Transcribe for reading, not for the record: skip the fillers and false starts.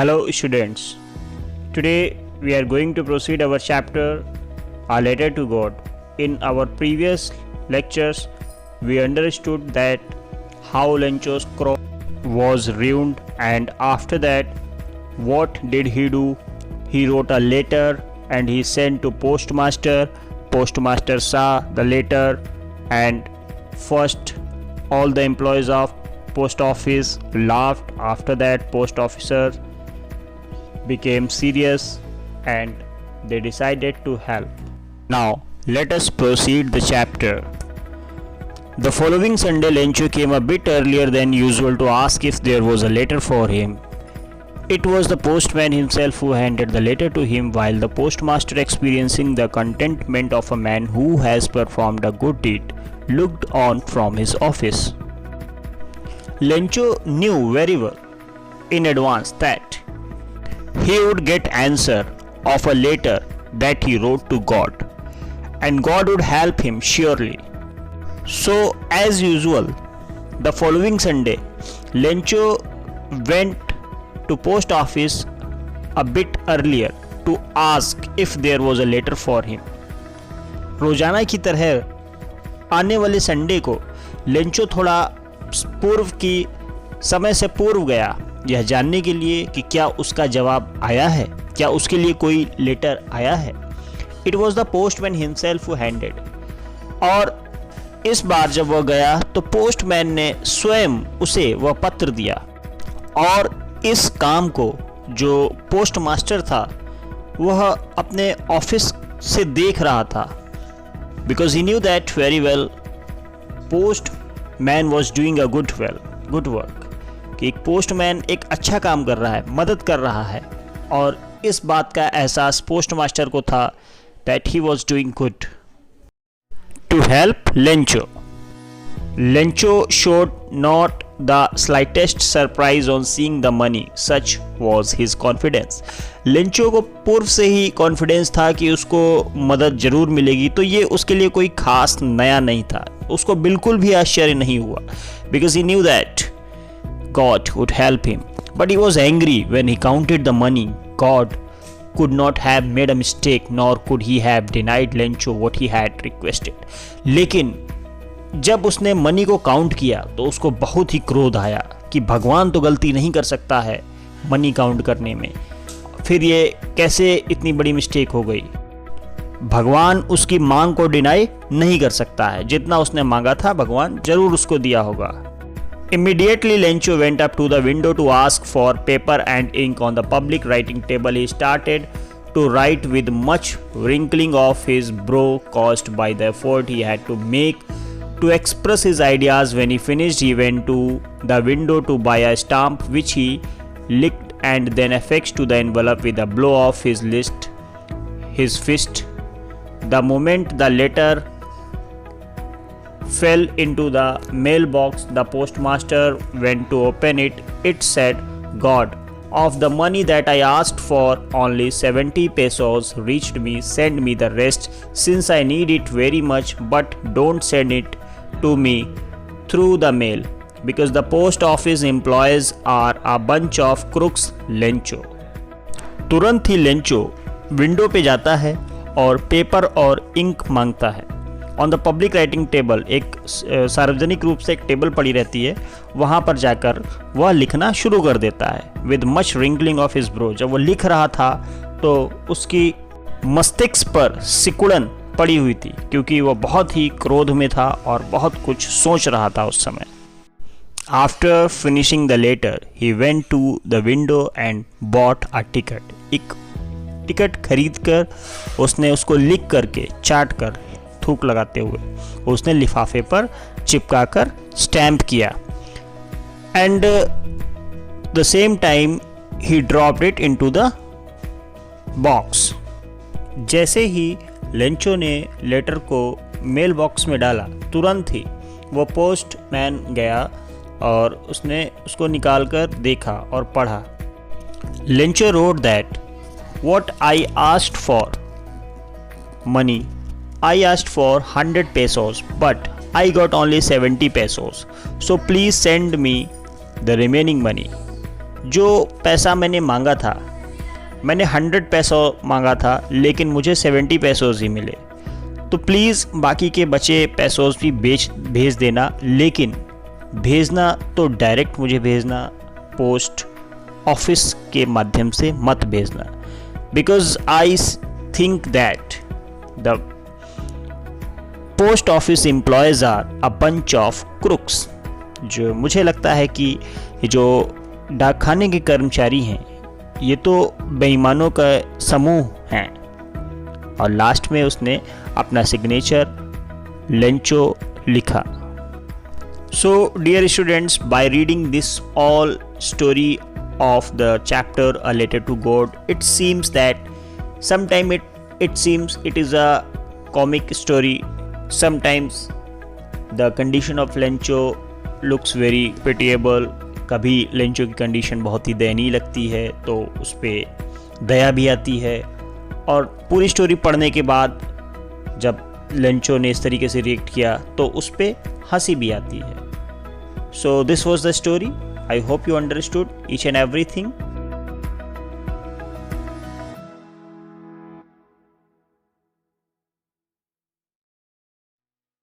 Hello students, today we are going to proceed our chapter A Letter to God. In our previous lectures we understood that how Lencho's crop was ruined, and after that what did he do? He wrote a letter and he sent to postmaster. Postmaster saw the letter and first all the employees of post office laughed. After that post officer became serious and they decided to help. Now let us proceed the chapter. The following Sunday Lencho came a bit earlier than usual to ask if there was a letter for him. It was the postman himself who handed the letter to him, while the postmaster, experiencing the contentment of a man who has performed a good deed, looked on from his office. Lencho knew very well in advance that he would get answer of a letter that he wrote to God, and God would help him surely. So as usual, the following Sunday, Lencho went to post office a bit earlier to ask if there was a letter for him. रोजाना की तरह आने वाले Sunday को Lencho थोड़ा पूर्व की समय से पूर्व गया यह जानने के लिए कि क्या उसका जवाब आया है, क्या उसके लिए कोई लेटर आया है. It was the postman himself who handed. और इस बार जब वह गया तो पोस्टमैन ने स्वयं उसे वह पत्र दिया. और इस काम को जो पोस्टमास्टर था वह अपने ऑफिस से देख रहा था, because he knew that very well postman was doing a good work. कि एक पोस्टमैन एक अच्छा काम कर रहा है, मदद कर रहा है, और इस बात का एहसास पोस्टमास्टर को था that he was doing good. To help Lencho. Lencho showed not the slightest surprise on seeing the money. Such was his confidence. Lencho को पूर्व से ही कॉन्फिडेंस था कि उसको मदद जरूर मिलेगी, तो ये उसके लिए कोई खास नया नहीं था. उसको बिल्कुल भी आश्चर्य नहीं हुआ, because he knew that God would help him. But he was angry when he counted the money. God could not have made a mistake, nor could he have denied Lencho what he had requested. लेकिन जब उसने money को count किया तो उसको बहुत ही क्रोध आया कि भगवान तो गलती नहीं कर सकता है मनी काउंट करने में, फिर ये कैसे इतनी बड़ी मिस्टेक हो गई. भगवान उसकी मांग को डिनाई नहीं कर सकता है, जितना उसने मांगा था भगवान जरूर उसको दिया होगा. Immediately Lencho went up to the window to ask for paper and ink. On the public writing table he started to write with much wrinkling of his brow caused by the effort he had to make to express his ideas. When he finished, he went to the window to buy a stamp, which he licked and then affixed to the envelope with a blow of his fist. The moment the letter fell into the mailbox, the postmaster went to open it. It said, "God, of the money that I asked for, only 70 pesos reached me. Send me the rest, since I need it very much, but don't send it to me through the mail, because the post office employees are a bunch of crooks." Lencho तुरंत ही Lencho window पे जाता है और paper और ink मांगता है. On the public writing table, एक सार्वजनिक रूप से एक टेबल पड़ी रहती है, वहाँ पर जाकर वह लिखना शुरू कर देता है. With much wrinkling of his bro. जब वो लिख रहा था तो उसकी मस्तिष्क पर सिकुड़न पड़ी हुई थी, क्योंकि वो बहुत ही क्रोध में था और बहुत कुछ सोच रहा था उस समय. After finishing the letter he went to the window and bought a ticket. एक टिकट खरीद कर उसने उसको लिख करके चाट कर थूक लगाते हुए उसने लिफाफे पर चिपका कर स्टैम्प किया. And the same time he dropped it into the box. जैसे ही लेंचो ने लेटर को मेल बॉक्स में डाला, तुरंत ही वो पोस्टमैन गया और उसने उसको निकाल कर देखा और पढ़ा. Lencho road that what I asked for money, I asked for 100 pesos, but I got only 70 pesos. So please send me the remaining money. जो पैसा मैंने मांगा था, मैंने 100 पैसा मांगा था लेकिन मुझे 70 पैसों ही मिले। तो प्लीज़ बाकी के बचे पैसों भी भेज देना, लेकिन भेजना तो डायरेक्ट मुझे भेजना, पोस्ट ऑफिस के माध्यम से मत भेजना। Because I think that the post office employees are a bunch of crooks. जो मुझे लगता है कि जो डाकखाने के कर्मचारी हैं ये तो बेईमानों का समूह हैं। और लास्ट में उसने अपना सिग्नेचर लेंचो लिखा। So dear students, by reading this all story of the chapter A Letter to God, it seems that sometimes it seems it is a comic story. Sometimes the condition of Lencho looks very pitiable. कभी Lencho की condition बहुत ही दयनीय लगती है तो उस पर दया भी आती है, और पूरी स्टोरी पढ़ने के बाद जब लेंचो ने इस तरीके से रिएक्ट किया तो उस पर हंसी भी आती है। So this was the story. I hope you understood each and everything.